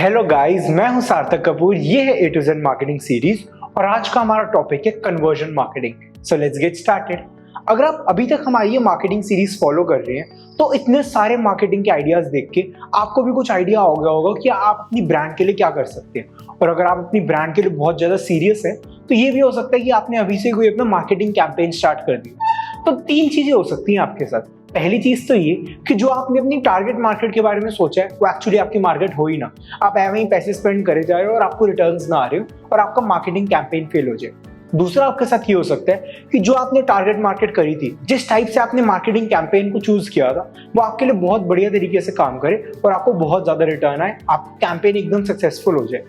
Hello guys, मैं हूं सार्थक कपूर। ये है ए टू जेड मार्केटिंग सीरीज और आज का हमारा टॉपिक है conversion marketing. So let's get started. अगर आप अभी तक हमारी ये मार्केटिंग सीरीज फॉलो कर रहे हैं तो इतने सारे मार्केटिंग के आइडियाज देख के आपको भी कुछ आइडिया हो गया होगा कि आप अपनी ब्रांड के लिए क्या कर सकते हैं। और अगर आप अपनी ब्रांड के लिए बहुत ज्यादा सीरियस है तो ये भी हो सकता है कि आपने अभी से कोई अपना मार्केटिंग कैंपेन स्टार्ट कर दिया। तो तीन चीजें हो सकती हैं आपके साथ। पहली चीज तो ये कि जो आपने अपनी टारगेट मार्केट के बारे में सोचा है वो एक्चुअली आपकी मार्केट हो ही ना, आप ऐसे ही पैसे स्पेंड करे जा रहे हो और आपको रिटर्न्स ना आ रहे हो और आपका मार्केटिंग कैंपेन फेल हो जाए। दूसरा आपके साथ ये हो सकता है कि जो आपने टारगेट मार्केट करी थी, जिस टाइप से आपने मार्केटिंग कैंपेन को चूज किया था, वो आपके लिए बहुत बढ़िया तरीके से काम करे और आपको बहुत ज्यादा रिटर्न आए, आपका कैंपेन एकदम सक्सेसफुल हो जाए।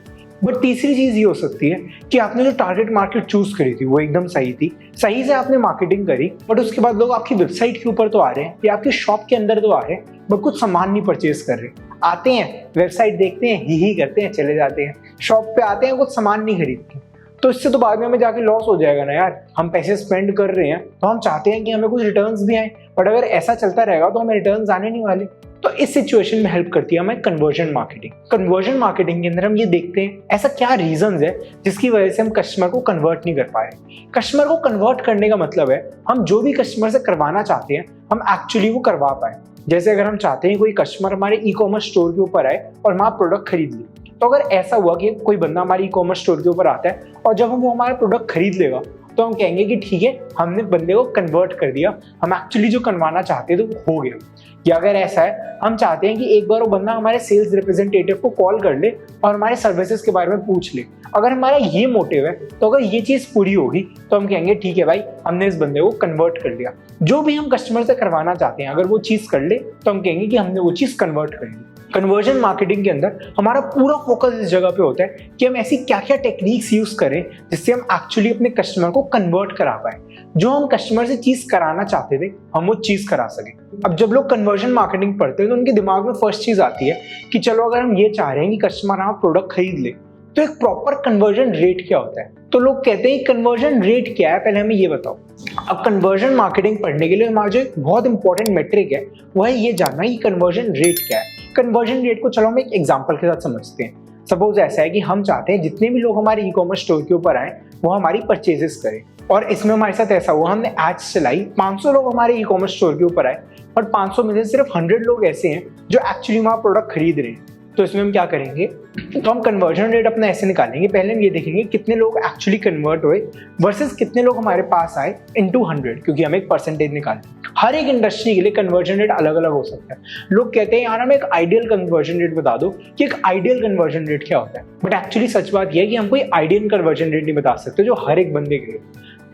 बट तीसरी चीज ये हो सकती है कि आपने जो टारगेट मार्केट चूज करी थी वो एकदम सही थी, सही से आपने मार्केटिंग करी, बट उसके बाद लोग आपकी वेबसाइट के ऊपर तो आ रहे हैं या आपकी शॉप के अंदर तो आ रहे हैं बट कुछ सामान नहीं परचेज कर रहे। आते हैं, वेबसाइट देखते हैं, ही करते हैं, चले जाते हैं, शॉप पे आते हैं, कुछ सामान नहीं खरीदते। तो इससे तो बाद में हमें जाके लॉस हो जाएगा ना यार। हम पैसे स्पेंड कर रहे हैं तो हम चाहते हैं कि हमें कुछ रिटर्न्स भी आए, बट अगर ऐसा चलता रहेगा तो हमें रिटर्न्स आने नहीं वाले। तो इस सिचुएशन में हेल्प करती है हमें कन्वर्जन मार्केटिंग। कन्वर्जन मार्केटिंग के अंदर हम ये देखते हैं ऐसा क्या रीजंस है जिसकी वजह से हम कस्टमर को कन्वर्ट नहीं कर पा रहे। कस्टमर को कन्वर्ट करने का मतलब है हम जो भी कस्टमर से करवाना चाहते हैं हम एक्चुअली वो करवा पाए। जैसे अगर हम चाहते हैं कोई कस्टमर हमारे ई कॉमर्स स्टोर के ऊपर आए और वहाँ प्रोडक्ट खरीद ले, तो अगर ऐसा हुआ कि कोई बंदा हमारे ई कॉमर्स स्टोर के ऊपर आता है और जब वो हमारा प्रोडक्ट खरीद लेगा तो हम कहेंगे कि ठीक है, हमने बंदे को कन्वर्ट कर दिया, हम एक्चुअली जो करवाना चाहते थे वो हो गया। या अगर ऐसा है हम चाहते हैं कि एक बार वो बंदा हमारे सेल्स रिप्रेजेंटेटिव को कॉल कर ले और हमारे सर्विसेज के बारे में पूछ ले, अगर हमारा ये मोटिव है तो अगर ये चीज पूरी होगी तो हम कहेंगे ठीक है भाई, हमने इस बंदे को कन्वर्ट कर लिया। जो भी हम कस्टमर से करवाना चाहते हैं अगर वो चीज कर ले तो हम कहेंगे कि हमने वो चीज कन्वर्ट कर ली। कन्वर्जन मार्केटिंग के अंदर हमारा पूरा फोकस इस जगह पे होता है कि हम ऐसी क्या क्या टेक्निक्स यूज करें जिससे हम एक्चुअली अपने कस्टमर को कन्वर्ट करा पाए। जो हम कस्टमर से चीज कराना चाहते थे हम वो चीज करा सके। अब जब लोग कन्वर्जन मार्केटिंग पढ़ते हैं तो उनके दिमाग में फर्स्ट चीज आती है कि चलो अगर हम ये चाह रहे हैं कि कस्टमर हमारा प्रोडक्ट खरीद ले तो एक प्रॉपर कन्वर्जन रेट क्या होता है। तो लोग कहते हैं कन्वर्जन रेट क्या है, पहले हमें ये बताओ। अब कन्वर्जन मार्केटिंग पढ़ने के लिए हमारा जो एक बहुत इंपॉर्टेंट मेट्रिक है वो है ये जानना कि कन्वर्जन रेट क्या है। कन्वर्जन रेट को चलो हम एक एग्जांपल के साथ समझते हैं। सपोज ऐसा है कि हम चाहते हैं जितने भी लोग हमारे ई कॉमर्स स्टोर के ऊपर आए वो हमारी परचेजेस करें, और इसमें हमारे साथ ऐसा हुआ हमने एड्स चलाई, 500 लोग हमारे ई कॉमर्स स्टोर के ऊपर आए और 500 में से सिर्फ 100 लोग ऐसे हैं जो एक्चुअली हमारा प्रोडक्ट खरीद रहे हैं। तो इसमें हम क्या करेंगे, तो हम कन्वर्जन रेट अपना ऐसे निकालेंगे। पहले हम ये देखेंगे कितने लोग एक्चुअली कन्वर्ट हुए वर्सेस कितने लोग हमारे पास आए इनटू 100, क्योंकि हमें एक परसेंटेज निकालना। हर एक इंडस्ट्री के लिए कन्वर्जन रेट अलग अलग हो सकता है। लोग कहते हैं यार हमें एक आइडियल कन्वर्जन रेट बता दो कि एक आइडियल कन्वर्जन रेट क्या होता है, बट एक्चुअली सच बात यह है कि हम कोई आइडियल कन्वर्जन रेट नहीं बता सकते जो हर एक बंदे के लिए।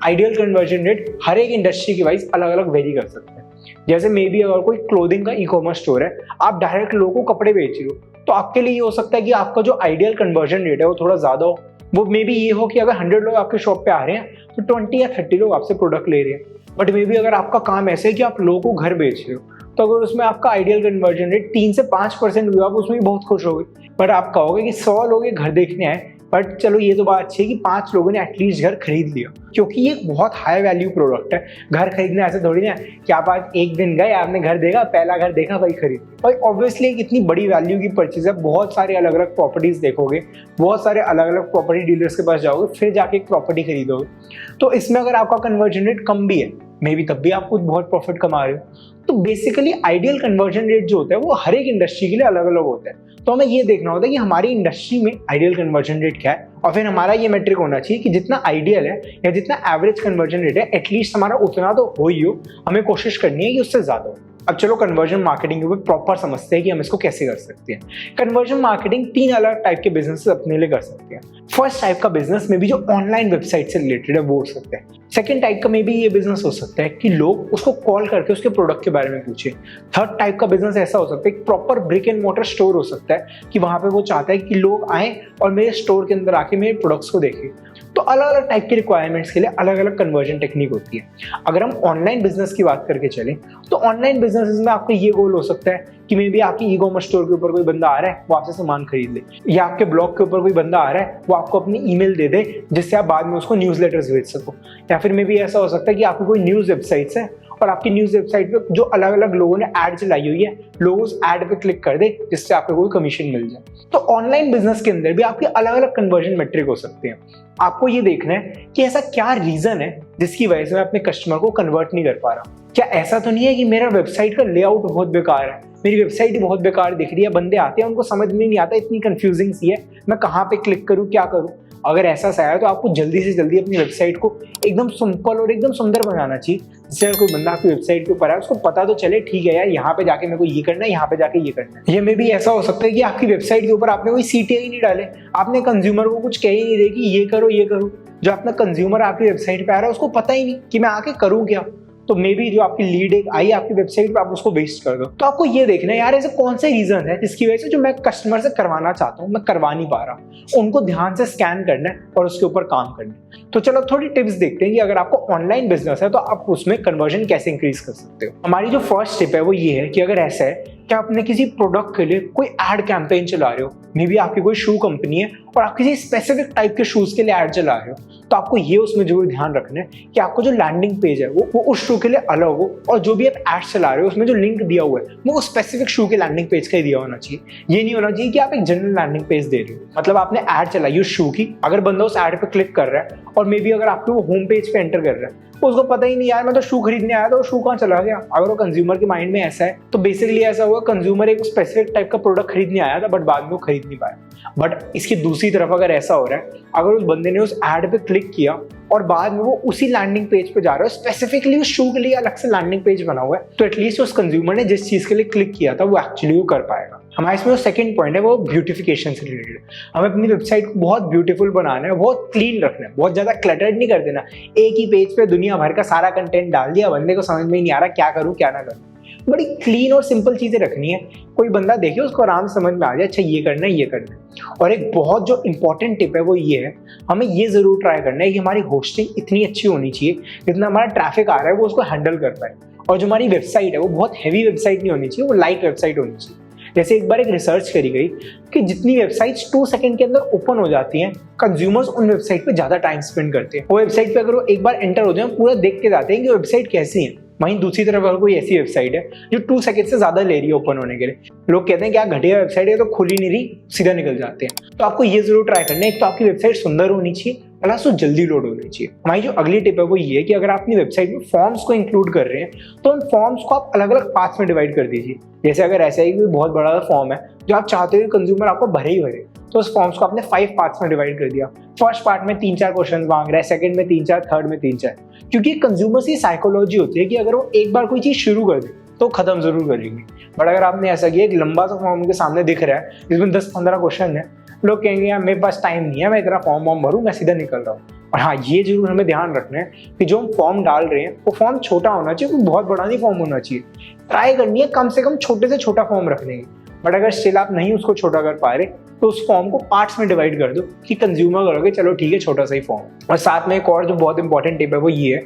आइडियल कन्वर्जन रेट हर एक इंडस्ट्री के वाइज अलग अलग वेरी कर सकते हैं। जैसे मे बी अगर कोई क्लोथिंग का ई कॉमर्स स्टोर है, आप डायरेक्ट लोगों को कपड़े बेच रहे हो, तो आपके लिए ये हो सकता है कि आपका जो आइडियल कन्वर्जन रेट है वो थोड़ा ज्यादा हो। वो मे बी ये हो कि अगर 100 लोग आपके शॉप पे आ रहे हैं तो 20 या 30 लोग आपसे प्रोडक्ट ले रहे हैं। बट मे बी अगर आपका काम ऐसे है कि आप लोगों को घर बेच रहे हो, तो अगर उसमें आपका आइडियल कन्वर्जन रेट 3 से 5% हुआ, आप उसमें भी बहुत खुश होगे। बट आप कहोगे कि 100 लोग घर देखने आए, बट चलो ये तो बात अच्छी है कि 5 लोगों ने एटलीस्ट घर खरीद लिया, क्योंकि ये बहुत हाई वैल्यू प्रोडक्ट है। घर खरीदना ऐसे थोड़ी ना कि आप आज एक दिन गए, आपने घर देखा, पहला घर देखा, वही खरीद। भाई ऑब्वियसली इतनी बड़ी वैल्यू की परचेज है, बहुत सारे अलग अलग प्रॉपर्टीज देखोगे, बहुत सारे अलग अलग प्रॉपर्टी डीलर्स के पास जाओगे, फिर जाके एक प्रॉपर्टी खरीदोगे। तो इसमें अगर आपका कन्वर्जन रेट कम भी है मे बी तब भी आप कुछ बहुत प्रॉफिट कमा रहे हो। तो बेसिकली आइडियल कन्वर्जन रेट जो होता है वो हर एक इंडस्ट्री के लिए अलग अलग होता है। तो हमें ये देखना होता है कि हमारी इंडस्ट्री में आइडियल कन्वर्जन रेट क्या है, और फिर हमारा ये मेट्रिक होना चाहिए कि जितना आइडियल है या जितना एवरेज कन्वर्जन रेट है एटलीस्ट हमारा उतना तो हो ही हो, हमें कोशिश करनी है कि उससे ज्यादा हो। अब चलो कन्वर्जन मार्केटिंग के ऊपर प्रॉपर समझते हैं कि हम इसको कैसे कर सकते हैं। कन्वर्जन मार्केटिंग 3 अलग टाइप के बिजनेस अपने लिए कर सकते हैं। फर्स्ट टाइप का बिजनेस में भी जो ऑनलाइन वेबसाइट से रिलेटेड है वो हो सकता है। सेकंड टाइप का में भी ये बिजनेस हो सकता है कि लोग उसको कॉल करके उसके प्रोडक्ट के बारे में पूछे। थर्ड टाइप का बिजनेस ऐसा हो सकता है कि proper brick and motor store हो सकता है कि वहां पे वो चाहता है कि लोग आए और मेरे स्टोर के अंदर आके मेरे प्रोडक्ट्स को देखें। तो अलग अलग टाइप की रिक्वायरमेंट्स के लिए अलग अलग कन्वर्जन टेक्निक होती है। अगर हम ऑनलाइन बिजनेस की बात करके चलें तो ऑनलाइन बिजनेस में आपका ये गोल हो सकता है कि मे बी आपकी ई कॉमर्स स्टोर के ऊपर कोई बंदा आ रहा है वो आपसे सामान खरीद ले, या आपके ब्लॉग के ऊपर कोई बंदा आ रहा है वो आपको अपनी ईमेल दे दे जिससे आप बाद में उसको न्यूज़लेटर्स भेज सको, या फिर मे बी ऐसा हो सकता है कि आपकी कोई न्यूज़ वेबसाइट्स है और आपकी न्यूज वेबसाइट पे जो अलग अलग लोगों ने ऐड चलाई हुई है, लोग उस ऐड पे क्लिक कर दे जिससे आपको कोई कमीशन मिल जाए। तो ऑनलाइन बिजनेस के अंदर भी आपके अलग अलग कन्वर्जन मेट्रिक हो सकते हैं। आपको ये देखना है कि ऐसा क्या रीजन है जिसकी वजह से मैं अपने कस्टमर को कन्वर्ट नहीं कर पा रहा। क्या ऐसा तो नहीं है कि मेरा वेबसाइट का लेआउट बहुत बेकार है, मेरी वेबसाइट ही बहुत बेकार दिख रही है, बंदे आते हैं उनको समझ में नहीं आता, इतनी कंफ्यूजिंग सी है, मैं कहाँ पे क्लिक करूँ, क्या करूँ। अगर ऐसा सा है तो आपको जल्दी से जल्दी अपनी वेबसाइट को एकदम सिंपल और एकदम सुंदर बनाना चाहिए, जिससे अगर कोई बंदा आपकी वेबसाइट के ऊपर है उसको पता तो चले ठीक है यार, यहाँ पे जाके मेरे को ये करना है, यहाँ पे जाके ये करना है। ये में भी ऐसा हो सकता है कि आपकी वेबसाइट के ऊपर आपने कोई CTA ही नहीं डाले, आपने कंज्यूमर को कुछ कह ही नहीं दे कि ये करो ये करो। जो अपना कंज्यूमर आपकी वेबसाइट पे आ रहा है उसको पता ही नहीं कि मैं आके करूँ क्या, तो मे बी जो आपकी लीड एक आई आपकी वेबसाइट पे आप उसको वेस्ट कर दो। तो आपको ये देखना है यार ऐसे कौन से रीजन है जिसकी वजह से जो मैं कस्टमर से करवाना चाहता हूँ मैं करवा नहीं पा रहा, उनको ध्यान से स्कैन करना है और उसके ऊपर काम करना है। तो चलो थोड़ी टिप्स देखते हैं कि अगर आपको ऑनलाइन बिजनेस है तो आप उसमें कन्वर्जन कैसे इंक्रीज कर सकते हो। हमारी जो फर्स्ट टिप है वो ये है कि अगर ऐसा है कि आप अपने किसी प्रोडक्ट के लिए कोई एड कैंपेन चला रहे हो, मे बी आपकी कोई शू कंपनी है और आप किसी स्पेसिफिक टाइप के शूज के लिए एड चला रहे हो, तो आपको ये उसमें जरूर ध्यान रखना है कि आपको जो लैंडिंग पेज है वो उस शू के लिए अलग हो, और जो भी आप एड चला रहे हो उसमें जो लिंक दिया हुआ है वो उस स्पेसिफिक शू के लैंडिंग पेज का ही दिया होना चाहिए। ये नहीं होना चाहिए कि आप एक जनरल लैंडिंग पेज दे रहे हो, मतलब आपने एड चलाई उस शू की, अगर बंदा उस एड पे क्लिक कर रहा है और मे बी अगर आपको वो होम पेज पे एंटर कर रहा है उसको पता ही नहीं यार मैं तो शू खरीदने आया था, वो शू कहाँ चला गया। अगर वो कंज्यूमर के माइंड में ऐसा है तो बेसिकली ऐसा हुआ कंज्यूमर एक स्पेसिफिक टाइप का प्रोडक्ट खरीदने आया था बट बाद में वो खरीद नहीं पाया। बट इसकी दूसरी तरफ अगर ऐसा हो रहा है, अगर उस बंदे ने उस एड पे क्लिक किया और बाद में वो उसी लैंडिंग पेज पे जा रहा है, स्पेसिफिकली उस शू के लिए अलग से लैंडिंग पेज बना हुआ है, तो एटलीस्ट उस कंज्यूमर ने जिस चीज के लिए क्लिक किया था वो एक्चुअली वो कर पाएगा। हमारे इसमें जो सेकंड पॉइंट है वो ब्यूटिफिकेशन से रिलेटेड। हमें अपनी वेबसाइट को बहुत ब्यूटीफुल बनाना है, बहुत क्लीन रखना है, बहुत ज्यादा क्लटर्ड नहीं कर देना। एक ही पेज पे दुनिया भर का सारा कंटेंट डाल दिया, बंदे को समझ में ही नहीं आ रहा क्या करूं क्या ना करूं। बड़ी क्लीन और सिंपल चीजें रखनी है, कोई बंदा देखे उसको आराम से समझ में आ जाए अच्छा ये करना है ये करना है। और एक बहुत जो इंपॉर्टेंट टिप है वो ये है, हमें ये जरूर ट्राई करना है कि हमारी होस्टिंग इतनी अच्छी होनी चाहिए जितना हमारा ट्रैफिक आ रहा है वो उसको हैंडल कर पाए, और जो हमारी वेबसाइट है वो बहुत हैवी वेबसाइट नहीं होनी चाहिए, वो लाइट वेबसाइट होनी चाहिए। जैसे एक बार एक रिसर्च करी गई कि जितनी वेबसाइट्स 2 सेकंड के अंदर ओपन हो जाती हैं, कंज्यूमर्स उन वेबसाइट पे ज्यादा टाइम स्पेंड करते हैं। वो वेबसाइट पे अगर वो एक बार एंटर हो जाए पूरा देख के जाते हैं कि वेबसाइट कैसी है। वहीं दूसरी तरफ अगर कोई ऐसी वेबसाइट है जो 2 सेकंड से ज्यादा ले रही है ओपन होने के लिए, लोग कहते हैं क्या घटिया वेबसाइट है तो खुल ही नहीं रही, सीधा निकल जाते हैं। तो आपको ये जरूर ट्राई करना है, एक तो आपकी वेबसाइट सुंदर होनी चाहिए, प्लस वो जल्दी लोड होनी चाहिए। हमारी जो अगली टिप है वो ये है कि अगर आप अपनी वेबसाइट में फॉर्म्स को इंक्लूड कर रहे हैं तो उन फॉर्म्स को आप अलग अलग पार्ट्स में डिवाइड कर दीजिए। जैसे अगर ऐसा है कि बहुत बड़ा फॉर्म है जो आप चाहते हो कंज्यूमर आपको भरे ही भरे, तो उस फॉर्म्स को आपने 5 पार्ट्स में डिवाइड कर दिया। फर्स्ट पार्ट में 3-4 क्वेश्चन मांग रहा है, सेकंड में 3-4, थर्ड में 3-4, क्योंकि कंज्यूमर की साइकोलॉजी होती है कि अगर वो एक बार कोई चीज शुरू कर दे तो खत्म जरूर करेंगे। बट अगर आपने ऐसा किया एक लंबा सा फॉर्म उनके सामने दिख रहा है जिसमें 10-15 क्वेश्चन है, लोग कहेंगे यार मेरे पास टाइम नहीं है, मैं इतना फॉर्म भरूँ, मैं सीधा निकल रहा हूँ। और हाँ ये जरूर हमें ध्यान रखना है कि जो हम फॉर्म डाल रहे हैं वो फॉर्म छोटा होना चाहिए, कोई बहुत बड़ा नहीं फॉर्म होना चाहिए। ट्राई करनी है कम से कम छोटे से छोटा फॉर्म रखने की। बट अगर स्टिल आप नहीं उसको छोटा कर पा रहे तो उस फॉर्म को पार्ट्स में डिवाइड कर दो कि कंज्यूमर करोगे चलो ठीक है छोटा सा ही फॉर्म। और साथ में एक और जो बहुत इंपॉर्टेंट टिप है वो ये है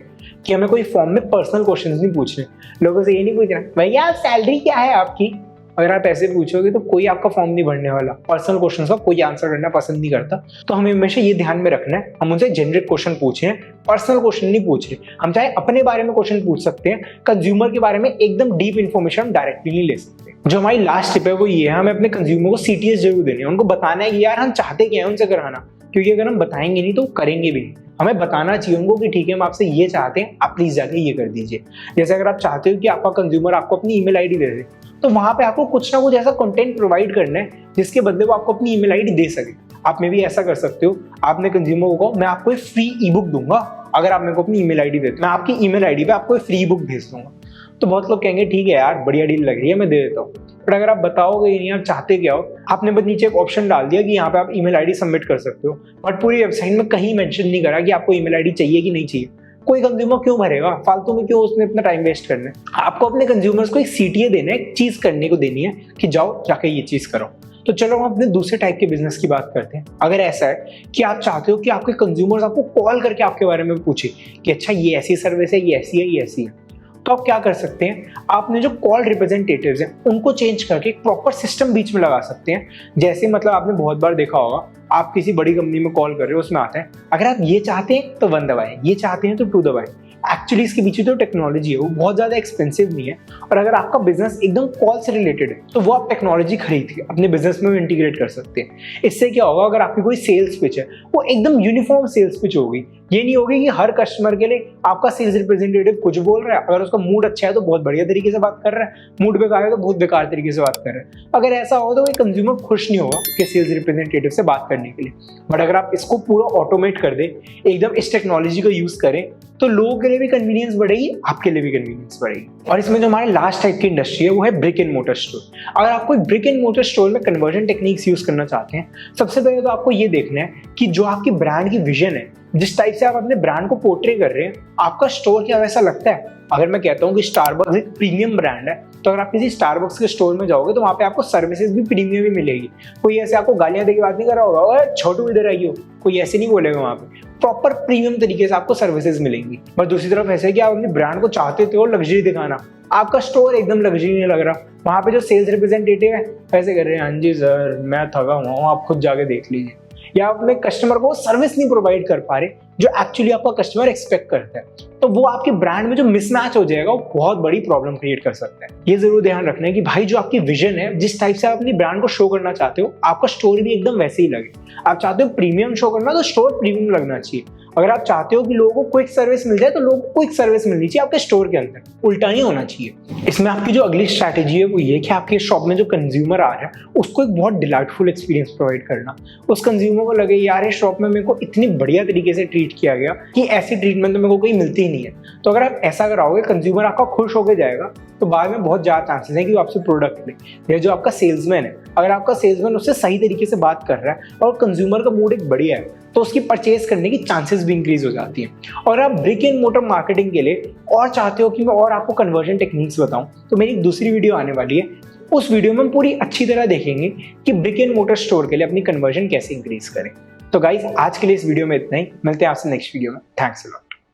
कि हमें कोई फॉर्म में पर्सनल क्वेश्चंस नहीं पूछने। लोगों से ये नहीं पूछना भैया सैलरी क्या है आपकी, अगर आप ऐसे पूछोगे तो कोई आपका फॉर्म नहीं भरने वाला। पर्सनल क्वेश्चन का कोई आंसर करना पसंद नहीं करता, तो हमें हमेशा ये ध्यान में रखना है हम उनसे जेनरिक क्वेश्चन पूछे, पर्सनल क्वेश्चन नहीं पूछ रहे। हम चाहे अपने बारे में क्वेश्चन पूछ सकते हैं, कंज्यूमर के बारे में एकदम डीप इन्फॉर्मेशन हम डायरेक्टली नहीं ले सकते। जो हमारी लास्ट टिप है वो ये है, हमें अपने कंज्यूमर को CTS जरूर देने, उनको बताना है कि यार हम चाहते क्या है उनसे कराना, क्योंकि अगर हम बताएंगे नहीं तो करेंगे भी नहीं। हमें बताना चाहिए उनको कि ठीक है हम आपसे ये चाहते हैं, आप प्लीज जाके ये कर दीजिए। जैसे अगर आप चाहते हो कि आपका कंज्यूमर आपको अपनी ईमेल आईडी दे दे, तो वहां पे आपको कुछ ना कुछ ऐसा कंटेंट प्रोवाइड करना है जिसके बदले वो आपको अपनी ईमेल आईडी दे सके। आप में भी ऐसा कर सकते हो, आपने कंज्यूमर को कहो मैं आपको एक फ्री ई-बुक दूंगा अगर आप मेरे को अपनी ईमेल आईडी देते, मैं आपकी ईमेल आईडी पे आपको एक फ्री बुक भेज दूंगा। तो बहुत लोग कहेंगे ठीक है यार बढ़िया डील लग रही है मैं दे देता हूँ। बट अगर आप बताओगे नहीं आप चाहते क्या हो, आपने बस नीचे एक ऑप्शन डाल दिया कि यहाँ पे आप ईमेल आईडी सबमिट कर सकते हो, बट पूरी वेबसाइट में कहीं मेंशन नहीं करा कि आपको ईमेल आईडी चाहिए कि नहीं चाहिए। कोई कंज्यूमर क्यों भरेगा फालतू में, क्यों उसने अपना टाइम वेस्ट करना है। आपको अपने कंज्यूमर्स को एक CTA देना है, एक चीज करने को देनी है कि जाओ जाके ये चीज करो। तो चलो हम अपने दूसरे टाइप के बिजनेस की बात करते हैं। अगर ऐसा है कि आप चाहते हो कि आपके कंज्यूमर्स आपको कॉल करके आपके बारे में पूछे कि अच्छा ये ऐसी सर्विस है, ये ऐसी है, ये ऐसी है, तो आप क्या कर सकते हैं, आपने जो कॉल रिप्रेजेंटेटिव्स हैं उनको चेंज करके एक प्रॉपर सिस्टम बीच में लगा सकते हैं। जैसे मतलब आपने बहुत बार देखा होगा, आप किसी बड़ी कंपनी में कॉल कर रहे हो, उसमें आता है अगर आप ये चाहते हैं तो 1 दबाएं, ये चाहते हैं तो 2 दबाएं। एक्चुअली इसके पीछे जो टेक्नोलॉजी है वो बहुत ज़्यादा एक्सपेंसिव नहीं है, और अगर आपका बिजनेस एकदम कॉल से रिलेटेड है तो वो आप टेक्नोलॉजी खरीद के अपने बिजनेस में इंटीग्रेट कर सकते हैं। इससे क्या होगा, अगर आपकी कोई सेल्स पिच है वो एकदम यूनिफॉर्म सेल्स पिच होगी। ये नहीं होगी कि हर कस्टमर के लिए आपका सेल्स रिप्रेजेंटेटिव कुछ बोल रहा है, अगर उसका मूड अच्छा है तो बहुत बढ़िया तरीके से बात कर रहा है, मूड बेकार है तो बहुत बेकार तरीके से बात कर रहा है। अगर ऐसा हो तो कोई कंज्यूमर खुश नहीं होगा कि सेल्स रिप्रेजेंटेटिव से बात करने के लिए। बट अगर आप इसको पूरा ऑटोमेट कर दे, एकदम इस टेक्नोलॉजी को यूज करें, तो लोगों के लिए भी कन्वीनियंस बढ़ेगी, आपके लिए भी कन्वीनियंस बढ़ेगी। और इसमें जो हमारे लास्ट टाइप की इंडस्ट्री है वो है ब्रिक एंड मोटर स्टोर। अगर आप कोई ब्रिक एंड मोटर स्टोर में कन्वर्जन टेक्निक्स यूज करना चाहते हैं, सबसे पहले तो आपको ये देखना है कि जो आपकी ब्रांड की विजन है, जिस टाइप से आप अपने ब्रांड को पोर्ट्रे कर रहे हैं, आपका स्टोर क्या वैसा लगता है। अगर मैं कहता हूँ कि स्टारबक्स एक प्रीमियम ब्रांड है, तो अगर आप किसी स्टारबक्स के स्टोर में जाओगे तो वहाँ पे आपको सर्विसेज भी प्रीमियम ही मिलेगी। कोई ऐसे आपको गालियां दे के बात नहीं कर रहा होगा, ओए छोटू इधर आइयो, कोई ऐसे नहीं बोलेगा। वहाँ पे प्रॉपर प्रीमियम तरीके से आपको सर्विसेज मिलेंगी। और दूसरी तरफ ऐसे है कि आप अपने ब्रांड को चाहते थे और लग्जरी दिखाना, आपका स्टोर एकदम लग्जरी नहीं लग रहा, वहाँ पे जो सेल्स रिप्रेजेंटेटिव है वैसे कर रहे हैं, हाँ जी सर मैं थका हुआ हूँ, आप खुद जाके देख लीजिए। या आप अपने कस्टमर को सर्विस नहीं प्रोवाइड कर पा रहे जो एक्चुअली आपका कस्टमर एक्सपेक्ट करता है, तो वो आपके ब्रांड में जो मिसमैच हो जाएगा वो बहुत बड़ी प्रॉब्लम क्रिएट कर सकता है। ये जरूर ध्यान रखना है कि भाई जो आपकी विजन है, जिस टाइप से आप अपनी ब्रांड को शो करना चाहते हो, आपका स्टोर भी एकदम वैसे ही लगे। आप चाहते हो प्रीमियम शो करना, तो स्टोर प्रीमियम लगना चाहिए। अगर आप चाहते हो कि लोगों को क्विक सर्विस मिल जाए, तो लोगों को क्विक सर्विस मिलनी चाहिए आपके स्टोर के अंदर, उल्टा नहीं होना चाहिए। इसमें आपकी जो अगली स्ट्रैटेजी है वो ये कि आपके शॉप में जो कंज्यूमर आ रहा है उसको एक बहुत डिलाइटफुल एक्सपीरियंस प्रोवाइड करना। उस कंज्यूमर को लगे यार इस शॉप में मेरे को इतनी बढ़िया तरीके से ट्रीट किया गया कि ऐसी ट्रीटमेंट तो मेरे को कहीं मिलती ही नहीं है। तो अगर आप ऐसा कराओगे, कंज्यूमर आपका खुश होकर जाएगा, तो बाद में बहुत ज़्यादा चांसेस है कि वो आपसे प्रोडक्ट ले। या जो आपका सेल्समैन है, अगर आपका सेल्समैन उससे सही तरीके से बात कर रहा है और कंज्यूमर का मूड एक बढ़िया है, तो उसकी परचेज करने की चांसेस भी इंक्रीज हो जाती हैं। और आप ब्रिक एंड मोटर मार्केटिंग के लिए और चाहते हो कि मैं और आपको कन्वर्जन टेक्निक्स बताऊं, तो मेरी एक दूसरी वीडियो आने वाली है। उस वीडियो में हम पूरी अच्छी तरह देखेंगे कि ब्रिक एंड मोटर स्टोर के लिए अपनी कन्वर्जन कैसे इंक्रीज करें। तो गाइज आज के लिए इस वीडियो में इतना ही, मिलते हैं आपसे नेक्स्ट वीडियो में। Thanks a lot.